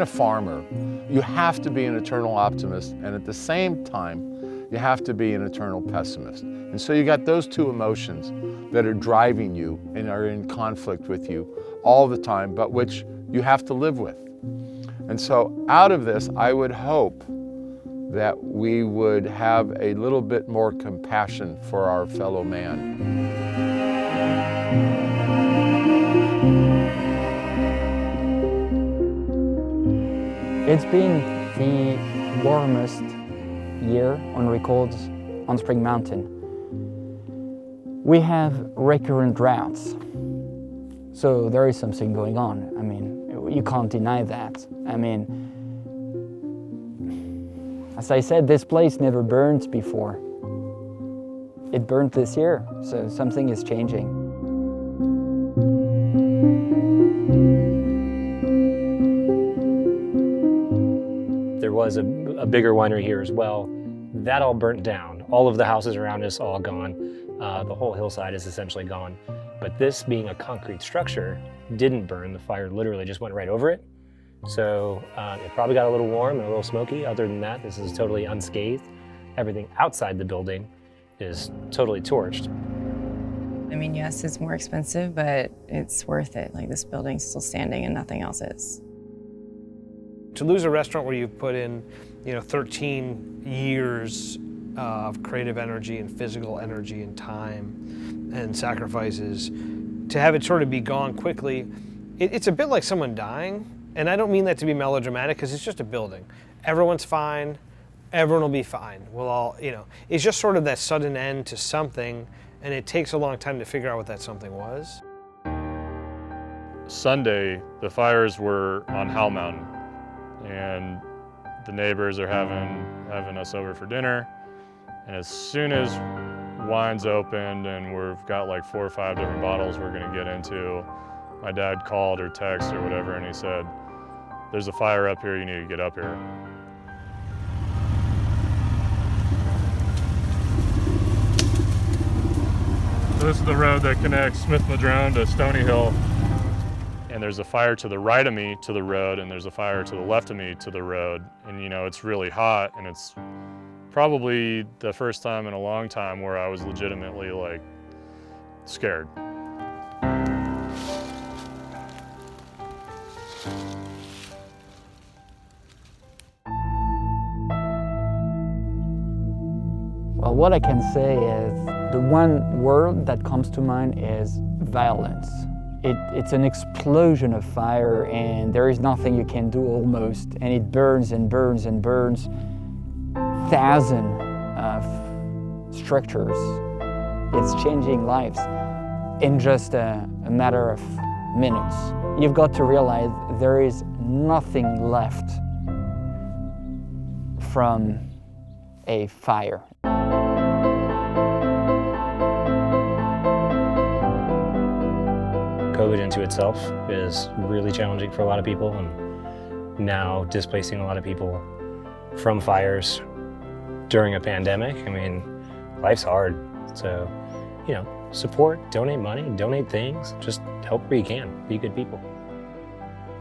being a farmer, you have to be an eternal optimist, and at the same time, you have to be an eternal pessimist. And so you got those two emotions that are driving you and are in conflict with you all the time, but which you have to live with. And so out of this, I would hope that we would have a little bit more compassion for our fellow man. It's been the warmest year on records on Spring Mountain. We have recurrent droughts, so there is something going on. I mean, you can't deny that. I mean, as I said, this place never burned before. It burned this year, so something is changing. There was a bigger winery here as well. That all burnt down. All of the houses around us all gone. The whole hillside is essentially gone. But this being a concrete structure didn't burn. The fire literally just went right over it. So it probably got a little warm and a little smoky. Other than that, this is totally unscathed. Everything outside the building is totally torched. I mean, yes, it's more expensive, but it's worth it. Like, this building's still standing and nothing else is. To lose a restaurant where you've put in, 13 years of creative energy and physical energy and time and sacrifices, to have it sort of be gone quickly, it's a bit like someone dying. And I don't mean that to be melodramatic, because it's just a building. Everyone's fine, everyone will be fine. We'll all, it's just sort of that sudden end to something, and it takes a long time to figure out what that something was. Sunday, the fires were on Howell Mountain, and the neighbors are having us over for dinner. And as soon as wine's opened and we've got like 4 or 5 different bottles we're gonna get into, my dad called or texted or whatever, and he said, "There's a fire up here, you need to get up here." So this is the road that connects Smith Madrone to Stony Hill. And there's a fire to the right of me to the road, and there's a fire to the left of me to the road. And it's really hot, and it's probably the first time in a long time where I was legitimately like scared. Well, what I can say is the one word that comes to mind is violence. It's an explosion of fire, and there is nothing you can do almost, and it burns and burns and burns. Thousands of structures. It's changing lives in just a matter of minutes. You've got to realize there is nothing left from a fire. COVID into itself is really challenging for a lot of people, and now displacing a lot of people from fires during a pandemic. I mean, life's hard. So, support, donate money, donate things, just help where you can, be good people.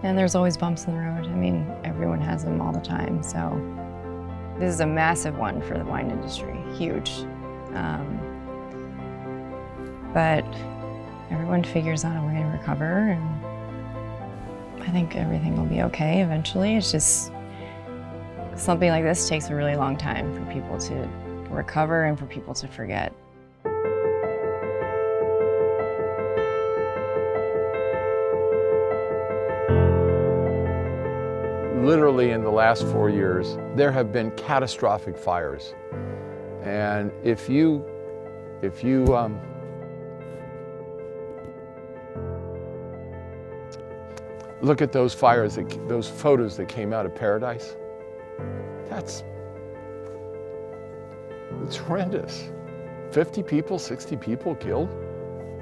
And there's always bumps in the road. I mean, everyone has them all the time. So this is a massive one for the wine industry, huge. But everyone figures out a way to recover, and I think everything will be okay eventually. It's just something like this takes a really long time for people to recover and for people to forget. Literally in the last 4 years, there have been catastrophic fires. And if you look at those fires, those photos that came out of Paradise, it's horrendous. 50 people, 60 people killed,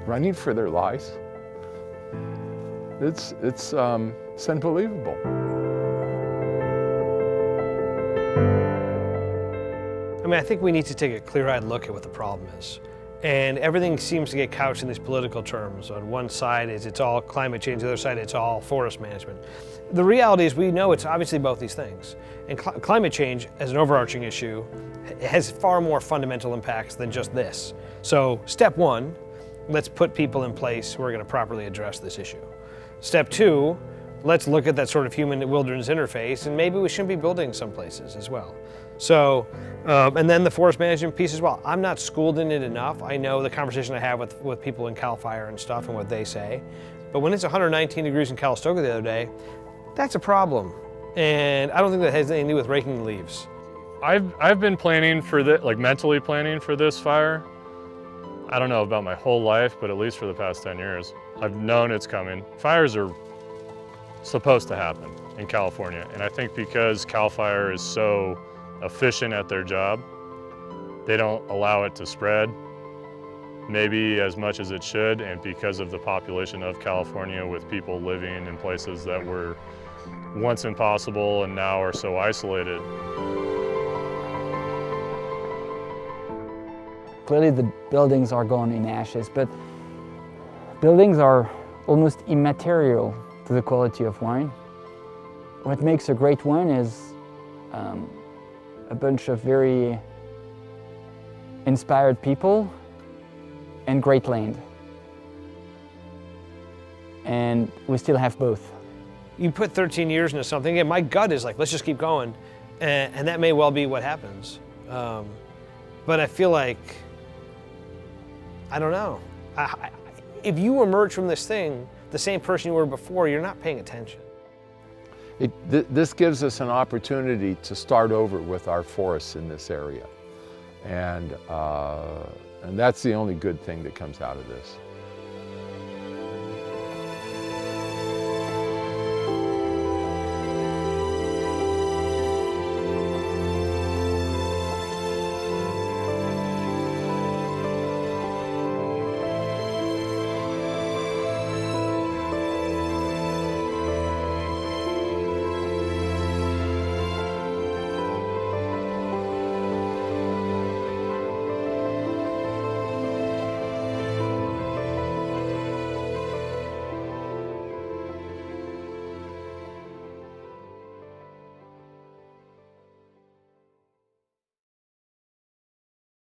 running for their lives. It's unbelievable. I think we need to take a clear-eyed look at what the problem is. And everything seems to get couched in these political terms. On one side it's all climate change, the other side it's all forest management. The reality is we know it's obviously both these things. And climate change as an overarching issue has far more fundamental impacts than just this. So step one, let's put people in place who are going to properly address this issue. Step two, let's look at that sort of human-wilderness interface, and maybe we shouldn't be building some places as well. So, and then the forest management piece as well. I'm not schooled in it enough. I know the conversation I have with people in CAL FIRE and stuff and what they say. But when it's 119 degrees in Calistoga the other day, that's a problem. And I don't think that has anything to do with raking leaves. I've been planning for this, like mentally planning for this fire. I don't know about my whole life, but at least for the past 10 years. I've known it's coming. Fires are supposed to happen in California. And I think because CAL FIRE is so efficient at their job, they don't allow it to spread maybe as much as it should. And because of the population of California, with people living in places that were once impossible and now are so isolated. Clearly the buildings are gone in ashes, but buildings are almost immaterial to the quality of wine. What makes a great wine is a bunch of very inspired people and great land. And we still have both. You put 13 years into something, again, my gut is like, let's just keep going. And that may well be what happens. But I feel like, I don't know. If you emerge from this thing the same person you were before, you're not paying attention. This gives us an opportunity to start over with our forests in this area. And that's the only good thing that comes out of this.